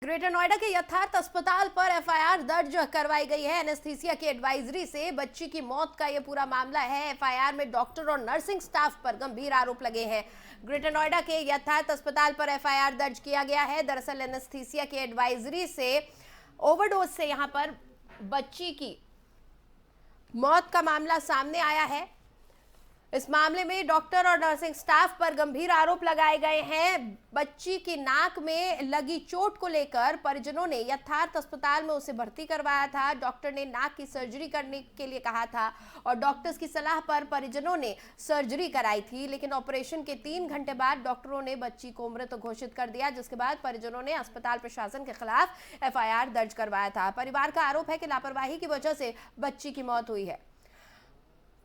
Greater Noida के यथार्थ अस्पताल पर एफआईआर दर्ज करवाई गई है। एनेस्थीसिया की एडवाइजरी से बच्ची की मौत का यह पूरा मामला है। एफआईआर में डॉक्टर और नर्सिंग स्टाफ पर गंभीर आरोप लगे हैं। ग्रेटर नोएडा के यथार्थ अस्पताल पर एफआईआर दर्ज किया गया है। दरअसल एनेस्थीसिया की एडवाइजरी से ओवरडोज से यहां पर बच्ची की मौत का मामला सामने आया है। इस मामले में डॉक्टर और नर्सिंग स्टाफ पर गंभीर आरोप लगाए गए हैं। बच्ची की नाक में लगी चोट को लेकर परिजनों ने यथार्थ अस्पताल में उसे भर्ती करवाया था। डॉक्टर ने नाक की सर्जरी करने के लिए कहा था और डॉक्टर्स की सलाह पर परिजनों ने सर्जरी कराई थी, लेकिन ऑपरेशन के 3 घंटे बाद डॉक्टरों ने बच्ची को मृत घोषित कर दिया, जिसके बाद परिजनों ने अस्पताल प्रशासन के खिलाफ एफआईआर दर्ज करवाया था। परिवार का आरोप है कि लापरवाही की वजह से बच्ची की मौत हुई है।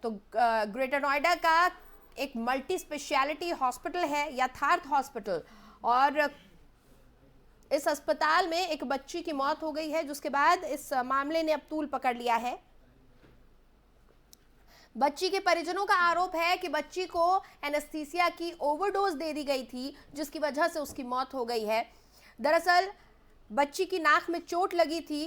तो ग्रेटर नोएडा का एक मल्टी स्पेशलिटी हॉस्पिटल है यथार्थ हॉस्पिटल, और इस अस्पताल में एक बच्ची की मौत हो गई है, जिसके बाद इस मामले ने अब तूल पकड़ लिया है। बच्ची के परिजनों का आरोप है कि बच्ची को एनेस्थीसिया की ओवरडोज दे दी गई थी, जिसकी वजह से उसकी मौत हो गई है। दरअसल बच्ची की नाक में चोट लगी थी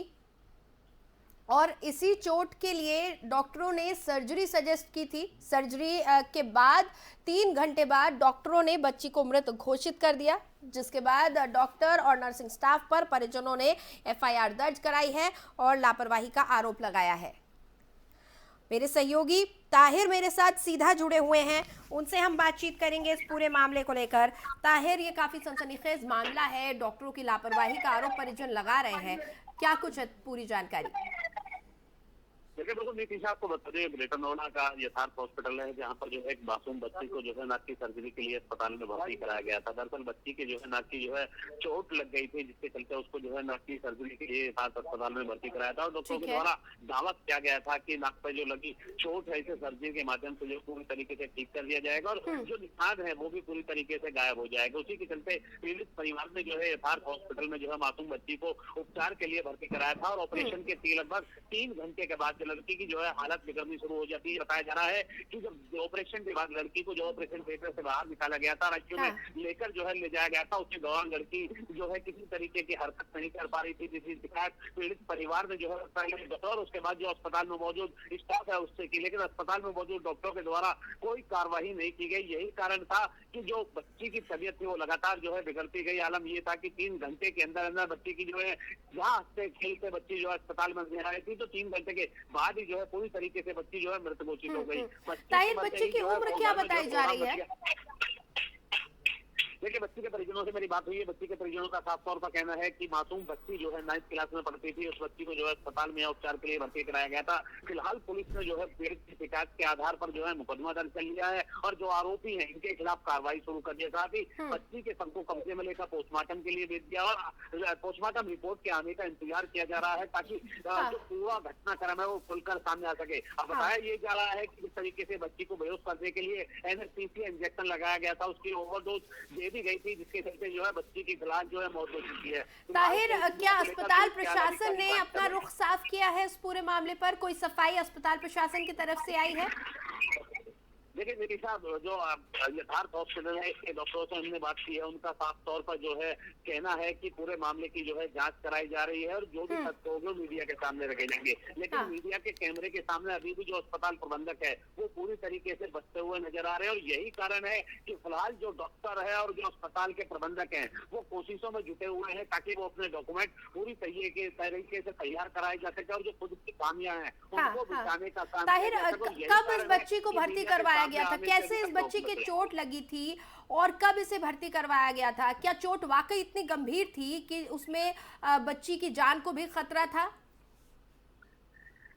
और इसी चोट के लिए डॉक्टरों ने सर्जरी सजेस्ट की थी। सर्जरी के बाद 3 घंटे बाद डॉक्टरों ने बच्ची को मृत घोषित कर दिया, जिसके बाद डॉक्टर और नर्सिंग स्टाफ पर परिजनों ने एफआईआर दर्ज कराई है और लापरवाही का आरोप लगाया है। मेरे सहयोगी ताहिर मेरे साथ सीधा जुड़े हुए हैं, उनसे हम बातचीत करेंगे इस पूरे मामले को लेकर। ताहिर, ये काफी सनसनीखेज मामला है, डॉक्टरों की लापरवाही का आरोप परिजन लगा रहे हैं, क्या कुछ है पूरी जानकारी? देखिए बिल्कुल नीतीशा, आपको बता दें ग्रेटर नोएडा का यथार्थ हॉस्पिटल है, जहां पर जो है एक मासूम बच्ची को जो है नाक की सर्जरी के लिए अस्पताल में भर्ती कराया गया था। दरअसल बच्ची के जो है नाक की जो है चोट लग गई थी, जिसके चलते उसको जो है नाक की सर्जरी के लिए यथार्थ अस्पताल में भर्ती कराया था और डॉक्टरों के द्वारा दावा किया गया था कि नाक पर जो लगी चोट है इसे सर्जरी के माध्यम से जो पूरी तरीके से ठीक कर दिया जाएगा और जो निशान है वो भी पूरी तरीके से गायब हो जाएगा। उसी के चलते पीड़ित परिवार ने जो है यथार्थ हॉस्पिटल में जो है मासूम बच्ची को उपचार के लिए भर्ती कराया था और ऑपरेशन के लगभग 3 घंटे के बाद लड़की की जो है हालत बिगड़नी शुरू हो जाती है। बताया जा रहा है कि जब ऑपरेशन के बाद लड़की को जो ऑपरेशन थिएटर से बाहर निकाला गया था, राज्यों में लेकर जो है ले जाया गया था, उसके दौरान लड़की जो है किसी तरीके की हरकत नहीं कर पा रही थी, जिसकी शिकायत पीड़ित परिवार ने जो है पहले और उसके बाद जो अस्पताल में मौजूद स्टाफ है उससे की, लेकिन अस्पताल में मौजूद डॉक्टरों के द्वारा कोई कार्रवाई नहीं की गई। यही कारण था कि जो बच्ची की तबीयत थी वो लगातार जो है बिगड़ती गई। आलम ये था कि 3 घंटे के अंदर अंदर बच्ची की जो है जहाँ हंसते खेलते बच्ची जो है अस्पताल में आई थी, तो 3 घंटे के बाद ही जो है पूरी तरीके से बच्ची जो है मृत घोषित हो गई। बच्ची की उम्र क्या बताई जा रही है? देखिए बच्ची के परिजनों से मेरी बात हुई है। बच्ची के परिजनों का साफ तौर पर कहना है कि मासूम बच्ची जो है 9th क्लास में पढ़ती थी, उस बच्ची को जो है अस्पताल में उपचार के लिए भर्ती कराया गया था। फिलहाल पुलिस ने जो है पीड़ित की शिकायत के आधार पर जो है मुकदमा दर्ज कर लिया है और जो आरोपी हैं इनके खिलाफ कार्रवाई शुरू कर दिया। साथ ही बच्ची के शव को कब्जे में लेकर पोस्टमार्टम के लिए भेज दिया और पोस्टमार्टम रिपोर्ट के आने का इंतजार किया जा रहा है, ताकि जो पूरा घटनाक्रम है वो खुलकर सामने आ सके। अब बताया ये जा रहा है कि किस तरीके से बच्ची को बेहोश करने के लिए एनेस्थीसिया इंजेक्शन लगाया गया था, उसकी ओवरडोज दी गई थी, जिसके चलते जो है बच्ची की फिलहाल जो है मौत हो चुकी है। ताहिर, क्या अस्पताल प्रशासन ने अपना रुख साफ किया है इस पूरे मामले पर? कोई सफाई अस्पताल प्रशासन की तरफ से आई है? देखिए नीतीशा, जो यथार्थ हॉस्पिटल है इसके डॉक्टरों से हमने बात की है, उनका साफ तौर पर जो है कहना है कि पूरे मामले की जो है जांच कराई जा रही है और जो भी तथ्य होंगे मीडिया के सामने रखे जाएंगे। लेकिन मीडिया के कैमरे के सामने अभी भी जो अस्पताल प्रबंधक है वो पूरी तरीके से बचते हुए नजर आ रहे हैं और यही कारण है कि फिलहाल जो डॉक्टर है और जो अस्पताल के प्रबंधक है वो कोशिशों में जुटे हुए हैं ताकि वो अपने डॉक्यूमेंट पूरी तरीके से तैयार कराए जा सके और जो खुद की खामियां हैं उनको बिछाने का काम। ताहिर, कब इस बच्ची को भर्ती करवाया गया था? कैसे इस बच्ची की चोट लगी थी और कब इसे भर्ती करवाया गया था? क्या चोट वाकई इतनी गंभीर थी कि उसमें बच्ची की जान को भी खतरा था?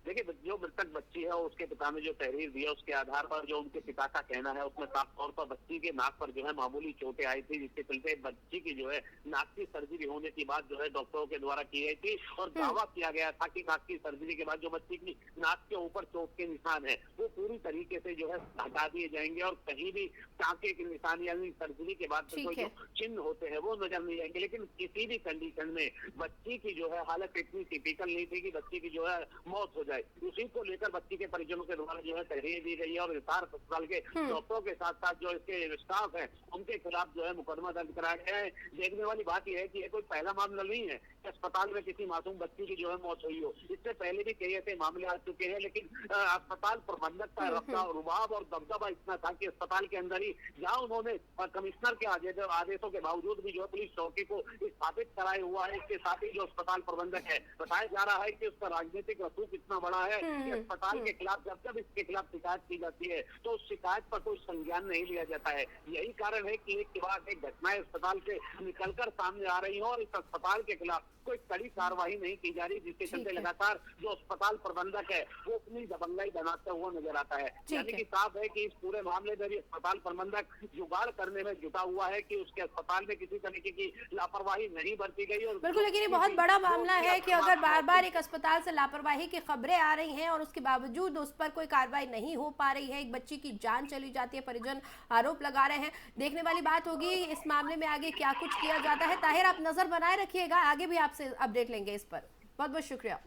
देखिए जो मृतक बच्ची है उसके पिता ने जो तहरीर दिया उसके आधार पर जो उनके पिता का कहना है उसमें साफ तौर पर बच्ची के नाक पर जो है मामूली चोटें आई थी, जिसके चलते बच्ची की जो है नाक की सर्जरी होने की बात जो है डॉक्टरों के द्वारा की गई थी और दावा किया गया था कि नाक की सर्जरी के बाद जो बच्ची की नाक के ऊपर चोट के निशान है वो पूरी तरीके से जो है हटा दिए जाएंगे और कहीं भी टाँके के निशान यानी सर्जरी के बाद कोई जो चिन्ह होते हैं वो नजर नहीं आएंगे। लेकिन किसी भी कंडीशन में बच्ची की जो है हालत इतनी टिपिकल नहीं थी कि बच्ची की जो है मौत हो जाए, उसी को लेकर बच्ची के परिजनों के द्वारा जो है तहरीर दी गई है और हिसार अस्पताल के डॉक्टरों के साथ साथ जो इसके स्टाफ है उनके खिलाफ जो है मुकदमा दर्ज कराया गया है। देखने वाली बात यह है कि ये कोई पहला मामला नहीं है कि अस्पताल में किसी मासूम बच्ची की जो है मौत हुई हो। इससे पहले भी कई ऐसे मामले आ चुके हैं, लेकिन अस्पताल प्रबंधक का रफ्तार रुबाब और दबदबा इतना था कि अस्पताल के अंदर ही जहां उन्होंने कमिश्नर के आदेशों के बावजूद भी जो है पुलिस चौकी को स्थापित कराया हुआ है। इसके साथ ही जो अस्पताल प्रबंधक है, बताया जा रहा है कि उसका राजनीतिक रसूख इतना बड़ा है कि अस्पताल के खिलाफ जब इसके खिलाफ शिकायत की जाती है तो उस शिकायत पर कोई संज्ञान नहीं लिया जाता है। यही कारण है कि एक के बाद एक घटनाएं अस्पताल से निकलकर सामने आ रही है और इस अस्पताल के खिलाफ कोई कड़ी कार्रवाई नहीं की जा रही, जिसके चलते लगातार जो अस्पताल प्रबंधक है वो अपनी दबंगाई बनाता हुआ नजर आता है। यानी कि साफ है कि इस पूरे मामले में भी अस्पताल प्रबंधक जुगाड़ करने में जुटा हुआ है कि उसके अस्पताल में किसी तरीके की लापरवाही नहीं बरती गई। और बिल्कुल, लेकिन ये बहुत बड़ा मामला है कि अगर बार बार एक अस्पताल से लापरवाही की खबरें आ रही हैं और उसके बावजूद उस पर कोई कार्रवाई नहीं हो पा रही है, एक बच्ची की जान चली जाती है, परिजन आरोप लगा रहे हैं। देखने वाली बात होगी इस मामले में आगे क्या कुछ किया जाता है। ताहिर, आप नजर बनाए रखिएगा, आगे भी आपसे अपडेट लेंगे इस पर। बहुत बहुत शुक्रिया।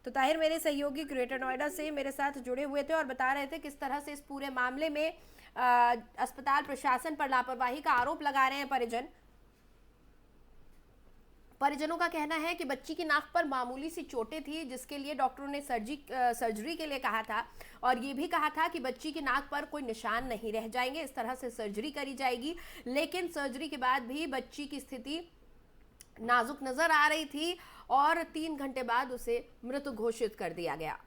तो ताहिर मेरे सहयोगी ग्रेटर नोएडा से मेरे साथ जुड़े हुए थे और बता रहे थे किस तरह से इस पूरे मामले में अस्पताल प्रशासन पर लापरवाही का आरोप लगा रहे हैं परिजनों का कहना है कि बच्ची की नाक पर मामूली सी चोटें थी, जिसके लिए डॉक्टरों ने सर्जरी के लिए कहा था और ये भी कहा था कि बच्ची की नाक पर कोई निशान नहीं रह जाएंगे, इस तरह से सर्जरी करी जाएगी। लेकिन सर्जरी के बाद भी बच्ची की स्थिति नाजुक नजर आ रही थी और 3 घंटे बाद उसे मृत घोषित कर दिया गया।